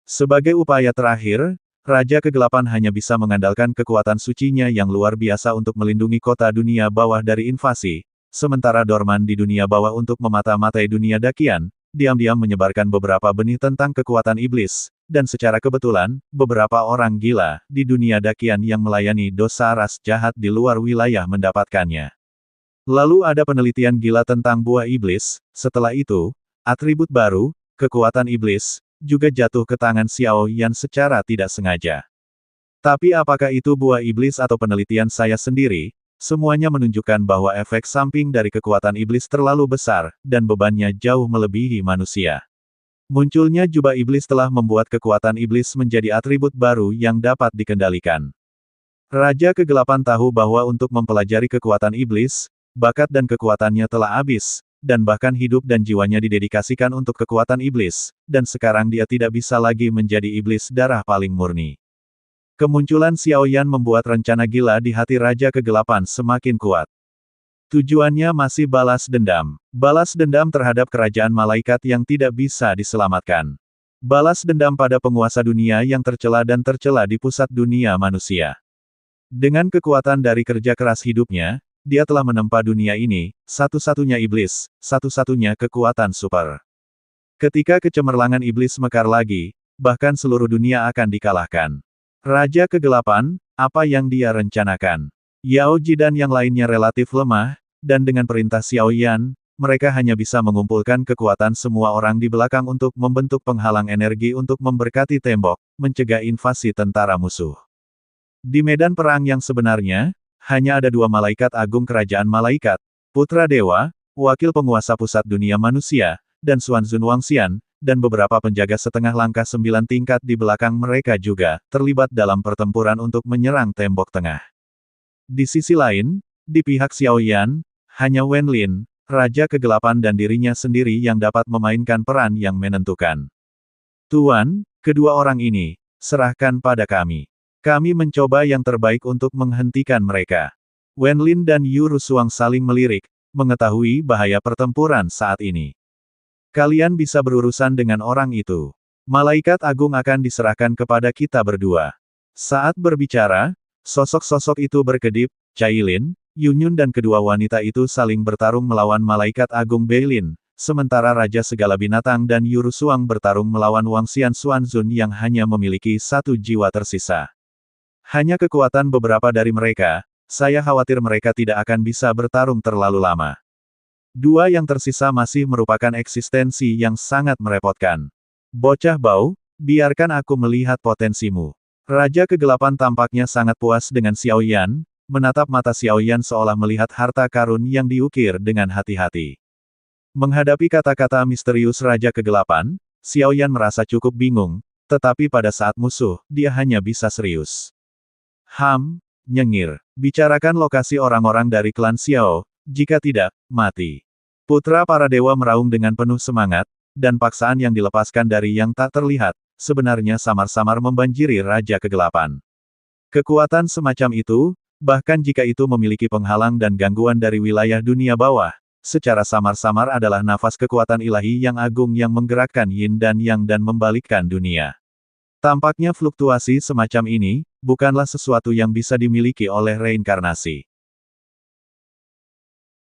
Sebagai upaya terakhir, Raja Kegelapan hanya bisa mengandalkan kekuatan sucinya yang luar biasa untuk melindungi kota dunia bawah dari invasi, sementara Dorman di dunia bawah untuk memata-matai dunia Dakian, diam-diam menyebarkan beberapa benih tentang kekuatan iblis, dan secara kebetulan, beberapa orang gila di dunia Dakian yang melayani dosa ras jahat di luar wilayah mendapatkannya. Lalu ada penelitian gila tentang buah iblis, setelah itu, atribut baru, kekuatan iblis, juga jatuh ke tangan Xiao Yan secara tidak sengaja. Tapi apakah itu buah iblis atau penelitian saya sendiri, semuanya menunjukkan bahwa efek samping dari kekuatan iblis terlalu besar, dan bebannya jauh melebihi manusia. Munculnya jubah iblis telah membuat kekuatan iblis menjadi atribut baru yang dapat dikendalikan. Raja Kegelapan tahu bahwa untuk mempelajari kekuatan iblis, bakat dan kekuatannya telah habis, dan bahkan hidup dan jiwanya didedikasikan untuk kekuatan iblis, dan sekarang dia tidak bisa lagi menjadi iblis darah paling murni. Kemunculan Xiao Yan membuat rencana gila di hati Raja Kegelapan semakin kuat. Tujuannya masih balas dendam. Balas dendam terhadap kerajaan malaikat yang tidak bisa diselamatkan. Balas dendam pada penguasa dunia yang tercela dan tercela di pusat dunia manusia. Dengan kekuatan dari kerja keras hidupnya, dia telah menempa dunia ini, satu-satunya iblis, satu-satunya kekuatan super. Ketika kecemerlangan iblis mekar lagi, bahkan seluruh dunia akan dikalahkan. Raja Kegelapan, apa yang dia rencanakan? Yao Ji dan yang lainnya relatif lemah, dan dengan perintah Xiao Yan, mereka hanya bisa mengumpulkan kekuatan semua orang di belakang untuk membentuk penghalang energi untuk memberkati tembok, mencegah invasi tentara musuh. Di medan perang yang sebenarnya, hanya ada dua malaikat agung kerajaan malaikat, Putra Dewa, wakil penguasa pusat dunia manusia, dan Xuanzun Wangxian, dan beberapa penjaga setengah langkah 9 tingkat di belakang mereka juga, terlibat dalam pertempuran untuk menyerang tembok tengah. Di sisi lain, di pihak Xiao Yan, hanya Wen Lin, Raja Kegelapan dan dirinya sendiri yang dapat memainkan peran yang menentukan. Tuan, kedua orang ini, serahkan pada kami. Kami mencoba yang terbaik untuk menghentikan mereka. Wen Lin dan Yu Rusuang saling melirik, mengetahui bahaya pertempuran saat ini. Kalian bisa berurusan dengan orang itu. Malaikat Agung akan diserahkan kepada kita berdua. Saat berbicara, sosok-sosok itu berkedip, Cailin, Yunyun dan kedua wanita itu saling bertarung melawan Malaikat Agung Beilin, sementara Raja Segala Binatang dan Yu Rusuang bertarung melawan Wangxian Xuanzun yang hanya memiliki satu jiwa tersisa. Hanya kekuatan beberapa dari mereka, saya khawatir mereka tidak akan bisa bertarung terlalu lama. Dua yang tersisa masih merupakan eksistensi yang sangat merepotkan. Bocah bau, biarkan aku melihat potensimu. Raja Kegelapan tampaknya sangat puas dengan Xiao Yan, menatap mata Xiao Yan seolah melihat harta karun yang diukir dengan hati-hati. Menghadapi kata-kata misterius Raja Kegelapan, Xiao Yan merasa cukup bingung, tetapi pada saat musuh, dia hanya bisa serius. Nyengir. Bicarakan lokasi orang-orang dari klan Xiao, jika tidak, mati. Putra para dewa meraung dengan penuh semangat, dan paksaan yang dilepaskan dari yang tak terlihat, sebenarnya samar-samar membanjiri Raja Kegelapan. Kekuatan semacam itu, bahkan jika itu memiliki penghalang dan gangguan dari wilayah dunia bawah, secara samar-samar adalah nafas kekuatan ilahi yang agung yang menggerakkan yin dan yang dan membalikkan dunia. Tampaknya fluktuasi semacam ini, bukanlah sesuatu yang bisa dimiliki oleh reinkarnasi.